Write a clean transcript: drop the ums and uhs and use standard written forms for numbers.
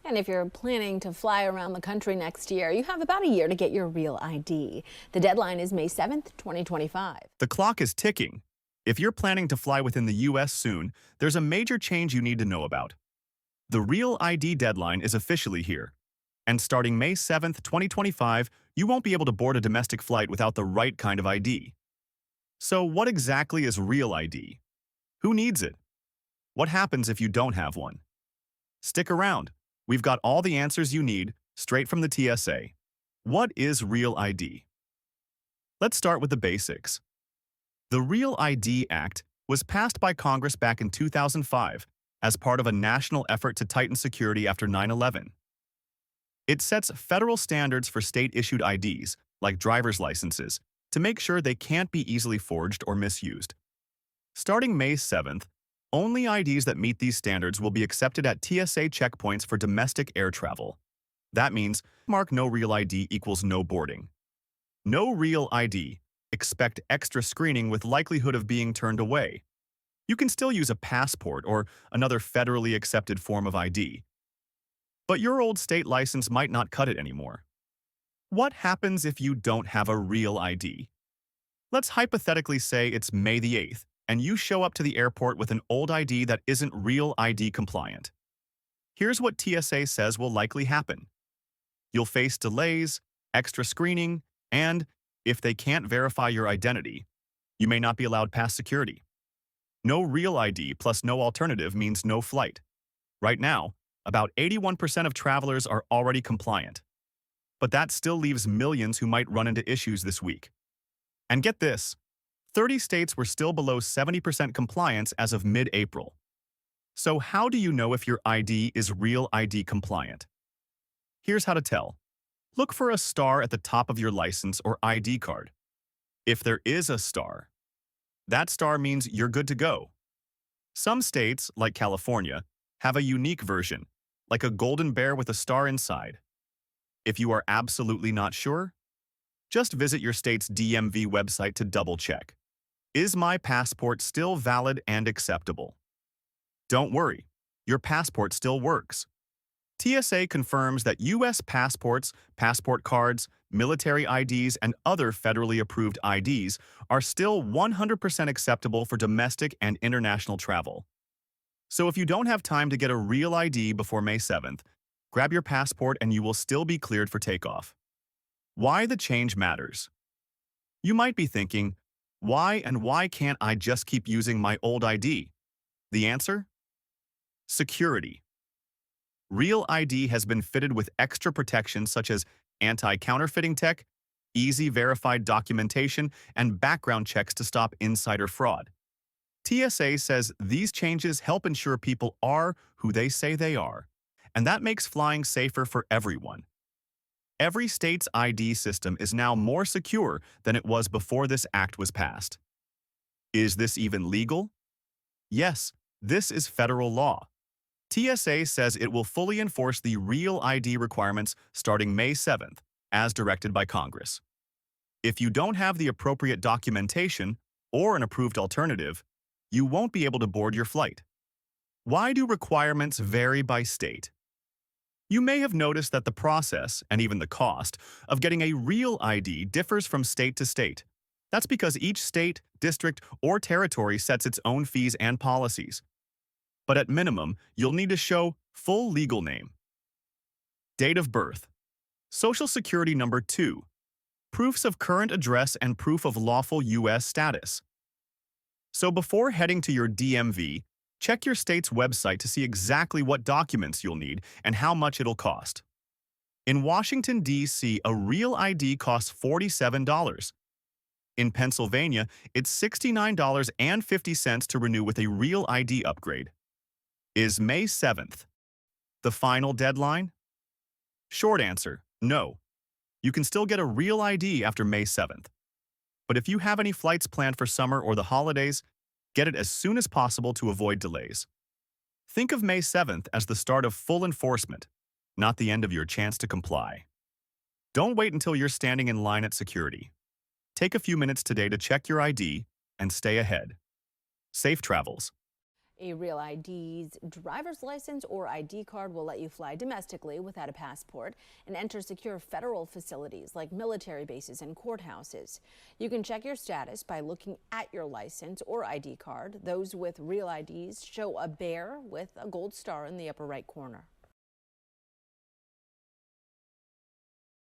And if you're planning to fly around the country next year, you have about a year to get your real ID. The deadline is May 7th, 2025. The clock is ticking. If you're planning to fly within the U.S. soon, there's a major change you need to know about. The Real ID deadline is officially here. And starting May 7th, 2025, you won't be able to board a domestic flight without the right kind of ID. So what exactly is Real ID? Who needs it? What happens if you don't have one? Stick around. We've got all the answers you need, straight from the TSA. What is Real ID? Let's start with the basics. The Real ID Act was passed by Congress back in 2005 as part of a national effort to tighten security after 9/11. It sets federal standards for state-issued IDs, like driver's licenses, to make sure they can't be easily forged or misused. Starting May 7th, only IDs that meet these standards will be accepted at TSA checkpoints for domestic air travel. That means mark no real ID equals no boarding. No real ID. Expect extra screening with likelihood of being turned away. You can still use a passport or another federally accepted form of ID. But your old state license might not cut it anymore. What happens if you don't have a real ID? Let's hypothetically say it's May the 8th, and you show up to the airport with an old ID that isn't Real ID compliant. Here's what TSA says will likely happen. You'll face delays, extra screening, and, if they can't verify your identity, you may not be allowed past security. No real ID plus no alternative means no flight. Right now, about 81% of travelers are already compliant. But that still leaves millions who might run into issues this week. And get this, 30 states were still below 70% compliance as of mid-April. So how do you know if your ID is Real ID compliant? Here's how to tell. Look for a star at the top of your license or ID card. If there is a star, that star means you're good to go. Some states, like California, have a unique version, like a golden bear with a star inside. If you are absolutely not sure, just visit your state's DMV website to double-check. Is my passport still valid and acceptable? Don't worry, your passport still works. TSA confirms that U.S. passports, passport cards, military IDs, and other federally approved IDs are still 100% acceptable for domestic and international travel. So if you don't have time to get a real ID before May 7th, grab your passport and you will still be cleared for takeoff. Why the change matters? You might be thinking, why can't I just keep using my old ID? The answer? Security. Real ID has been fitted with extra protections such as anti-counterfeiting tech, easy verified documentation, and background checks to stop insider fraud. TSA says these changes help ensure people are who they say they are, and that makes flying safer for everyone. Every state's ID system is now more secure than it was before this act was passed. Is this even legal? Yes, this is federal law. TSA says it will fully enforce the Real ID requirements starting May 7th, as directed by Congress. If you don't have the appropriate documentation or an approved alternative, you won't be able to board your flight. Why do requirements vary by state? You may have noticed that the process, and even the cost, of getting a real ID differs from state to state. That's because each state, district, or territory sets its own fees and policies. But at minimum, you'll need to show full legal name, date of birth, Social Security number 2, proofs of current address and proof of lawful U.S. status. So before heading to your DMV, check your state's website to see exactly what documents you'll need and how much it'll cost. In Washington, D.C., a real ID costs $47. In Pennsylvania, it's $69.50 to renew with a real ID upgrade. Is May 7th the final deadline? Short answer, no. You can still get a real ID after May 7th. But if you have any flights planned for summer or the holidays, get it as soon as possible to avoid delays. Think of May 7th as the start of full enforcement, not the end of your chance to comply. Don't wait until you're standing in line at security. Take a few minutes today to check your ID and stay ahead. Safe travels. A Real ID's driver's license or ID card will let you fly domestically without a passport and enter secure federal facilities like military bases and courthouses. You can check your status by looking at your license or ID card. Those with Real IDs show a bear with a gold star in the upper right corner.